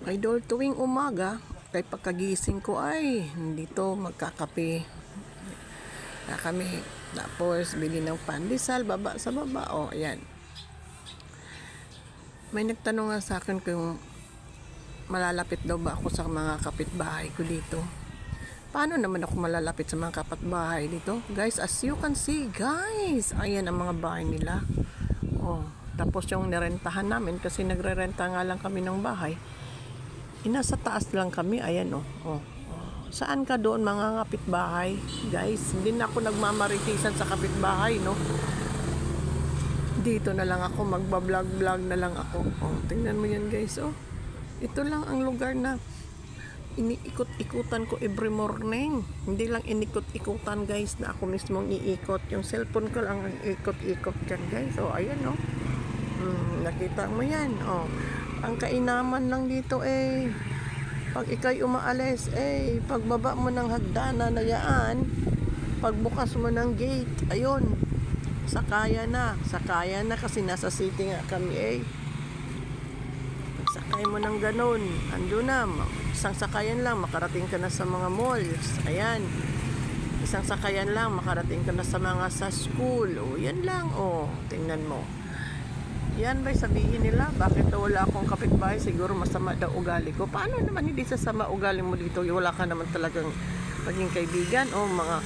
Idol, tuwing umaga, kay pagkagising ko ay dito magkakape na kami. Tapos bili ng pandesal, baba sa baba. O, ayan. May nagtanong nga sa akin kung malalapit daw ba ako sa mga kapitbahay ko dito. Paano naman ako malalapit sa mga kapitbahay dito? Guys, as you can see, guys, ayan ang mga bahay nila. Oh, tapos yung nirentahan namin kasi nagre-renta nga lang kami ng bahay. Nasa taas lang kami, ayan oh. Oh. Saan ka doon mga kapitbahay? Guys, hindi na ako nagmamaritisan sa kapitbahay, no? Dito na lang ako, magbablog-vlog na lang ako. Oh, tingnan mo yan guys, oh. Ito lang ang lugar na iniikot-ikutan ko every morning. Hindi lang inikot-ikutan guys na ako mismong iikot. Yung cellphone ko lang ang ikot-ikot dyan guys. Oh, ayan oh. Nakita mo yan, oh. Ang kainaman lang dito pag ikay umaalis pagbaba mo ng hagdanan na yaan, pagbukas mo ng gate, ayun, sakaya na kasi nasa city nga kami pagsakay mo ng ganun, ando na, isang sakayan lang makarating ka na sa mga malls, ayan, isang sakayan lang makarating ka na sa mga sa school, o yan lang, o tingnan mo. Yan ba'y sabihin nila, bakit wala akong kapitbahay? Siguro masama daw ugali ko. Paano naman hindi sasama ugali mo dito? Wala ka naman talagang maging kaibigan o mga